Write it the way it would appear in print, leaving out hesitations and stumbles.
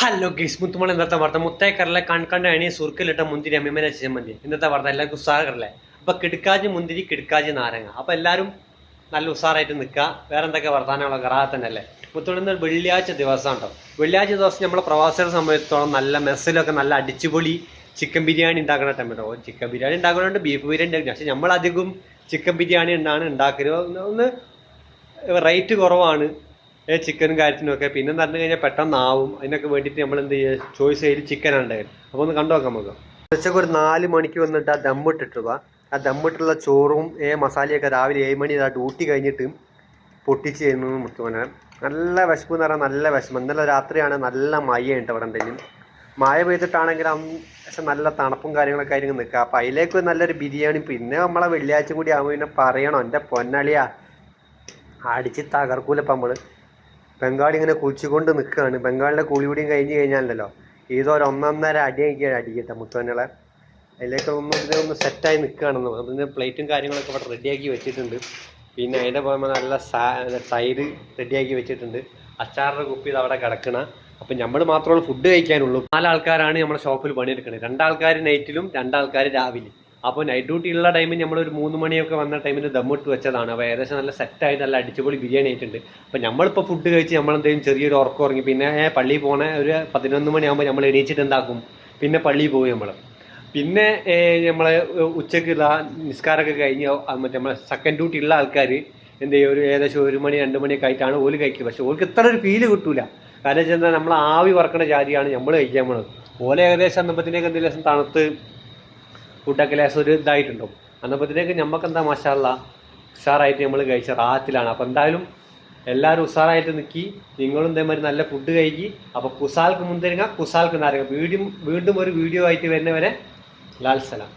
Hello ഗീസ് മുത്തുമണി ഇന്നത്തെ വാർത്ത മുത്തേക്കറിലെ കൺകണ്ട അണി സുർക്കിലിട്ട മുന്തിരി അമ്മിമനെ ചമ്മന്തി ഇന്നത്തെ വാർത്ത എല്ലാവർക്കും ഉസാറല്ലേ. അപ്പൊ കിടക്കാജി മുന്തിരി കിടക്കാജി നാരങ്ങ. അപ്പൊ എല്ലാവരും നല്ല ഉസാറായിട്ട് നിൽക്കുക. വേറെ എന്തൊക്കെ വർത്താനങ്ങളോ കറാതെ തന്നെ അല്ലേ. മുത്തുമണി വെള്ളിയാഴ്ച ദിവസം കേട്ടോ. വെള്ളിയാഴ്ച ദിവസം നമ്മളെ പ്രവാസികളെ സംബന്ധിച്ചിടത്തോളം നല്ല മെസ്സിലൊക്കെ നല്ല അടിച്ചുപൊളി ചിക്കൻ ബിരിയാണി ഉണ്ടാക്കുന്ന ടൈമിട്ടോ. ചിക്കൻ ബിരിയാണി ഉണ്ടാക്കുന്നുണ്ട്, ബീഫ് ബിരിയാണി ഉണ്ടാക്കും. പക്ഷെ നമ്മളധികം ചിക്കൻ ബിരിയാണി ഉണ്ടാണ് ഉണ്ടാക്കരുത്. ഒന്ന് റേറ്റ് കുറവാണ് ചിക്കനും കാര്യത്തിനും ഒക്കെ. പിന്നെ പറഞ്ഞു കഴിഞ്ഞാൽ പെട്ടെന്നാവും. അതിനൊക്കെ വേണ്ടിയിട്ട് നമ്മൾ എന്ത് ചെയ്യുക, ചോയ്സ് ചെയ്ത് ചിക്കനാണ് ഉണ്ടായത്. അപ്പോൾ ഒന്ന് കണ്ടു നോക്കാം നമുക്ക്. ഉച്ചക്ക് ഒരു 4 മണിക്ക് വന്നിട്ട് ആ ദമ്മിട്ടിട്ടുക. ആ ദമ്മിട്ടുള്ള ചോറും മസാലയൊക്കെ രാവിലെ 7 മണി ഡ്യൂട്ടി കഴിഞ്ഞിട്ട് പൊട്ടിച്ച് ചെയ്യുന്നത് മുത്തുമനെ. നല്ല വിശപ്പ് എന്ന് പറഞ്ഞാൽ നല്ല വിശപ്പ്. ഇന്നലെ രാത്രിയാണ് നല്ല മഴയുണ്ട് അവിടെ. എന്തെങ്കിലും മഴ പെയ്തിട്ടാണെങ്കിൽ പക്ഷെ നല്ല തണുപ്പും കാര്യങ്ങളൊക്കെ ആയിരിക്കും നിൽക്കുക. അപ്പോൾ അതിലേക്ക് നല്ലൊരു ബിരിയാണി. പിന്നെ നമ്മളെ വെള്ളിയാഴ്ച കൂടി ആകുമ്പോൾ പിന്നെ പറയണോ, എൻ്റെ പൊന്നളിയാ അടിച്ച് തകർക്കൂലപ്പം നമ്മൾ. ബംഗാളി ഇങ്ങനെ കുളിച്ചുകൊണ്ട് നിൽക്കുകയാണ്. ബംഗാളിൻ്റെ കുളികൂടിയും കഴിഞ്ഞ് കഴിഞ്ഞാലല്ലോ ഇതൊരു 1.5 അടിക്കട്ടെ മുത്തുവന്നളെ. അതിലേക്ക് ഇതിനൊന്ന് സെറ്റായി നിൽക്കുകയാണെന്ന്. അതിന് പ്ലേറ്റും കാര്യങ്ങളൊക്കെ ഇവിടെ റെഡിയാക്കി വെച്ചിട്ടുണ്ട്. പിന്നെ അതിൻ്റെ പോകുമ്പോൾ നല്ല തൈര് റെഡിയാക്കി വെച്ചിട്ടുണ്ട്. അച്ചാറിൻ്റെ കുപ്പി ഇത് അവിടെ കിടക്കണം. അപ്പം നമ്മൾ മാത്രമേ ഫുഡ് കഴിക്കാനുള്ളൂ. 4 ആൾക്കാരാണ് നമ്മുടെ ഷോപ്പിൽ പണിയെടുക്കുന്നത്. 2 ആൾക്കാർ നൈറ്റിലും 2 ആൾക്കാർ രാവിലെ. അപ്പോൾ നൈറ്റ് ഡ്യൂട്ടി ഉള്ള ടൈമിൽ നമ്മളൊരു 3 മണിയൊക്കെ വന്ന ടൈമിൽ ദമ്മിട്ട് വെച്ചതാണ്. അപ്പോൾ ഏകദേശം നല്ല സെറ്റായി നല്ല അടിച്ചുപൊളി ബിരിയാണി ആയിട്ടുണ്ട്. അപ്പോൾ നമ്മളിപ്പോൾ ഫുഡ് കഴിച്ച് നമ്മളെന്തെങ്കിലും ചെറിയൊരു ഉറക്കം ഉറങ്ങി പിന്നെ പള്ളിയിൽ പോകണ ഒരു 11 മണിയാകുമ്പോൾ നമ്മൾ എണീച്ചിട്ട് എന്താക്കും, പിന്നെ പള്ളിയിൽ പോകും നമ്മൾ. പിന്നെ നമ്മളെ ഉച്ചയ്ക്ക് നിസ്കാരമൊക്കെ കഴിഞ്ഞ് മറ്റേ നമ്മളെ സെക്കൻഡ് ഡ്യൂട്ടി ഉള്ള ആൾക്കാർ എന്ത് ചെയ്യും, ഒരു ഏകദേശം 1 മണി 2 മണിയൊക്കെ ആയിട്ടാണ് ഓല് കഴിക്കുക. പക്ഷെ ഓർക്ക് ഇത്ര ഒരു ഫീല് കിട്ടൂല. കാരണം വെച്ചാൽ നമ്മൾ ആവി വറക്കണ ജാതിയാണ് നമ്മൾ കഴിക്കാൻ പോണത്. ഓല ഏകദേശം അന്നപ്പത്തിനേക്ക് എന്തെങ്കിലും തണുത്ത് ഫുഡൊക്കെ ലേശം ഒരു ഇതായിട്ടുണ്ടാവും. അന്നപ്പത്തിനേക്ക് നമുക്ക് എന്താ മാഷാള്ള ഉഷാറായിട്ട് നമ്മൾ കഴിച്ച റാത്തിലാണ്. അപ്പോൾ എന്തായാലും എല്ലാവരും ഉഷാറായിട്ട് നിൽക്കി. നിങ്ങളും ഇതേമാതിരി നല്ല ഫുഡ് കഴിക്കി. അപ്പോൾ കുസാൽക്ക് മുന്തിരിങ്ങ കുസാൽക്ക് നാരങ്ങ. വീണ്ടും ഒരു വീഡിയോ ആയിട്ട് വരുന്നവരെ ലാൽ സലാം.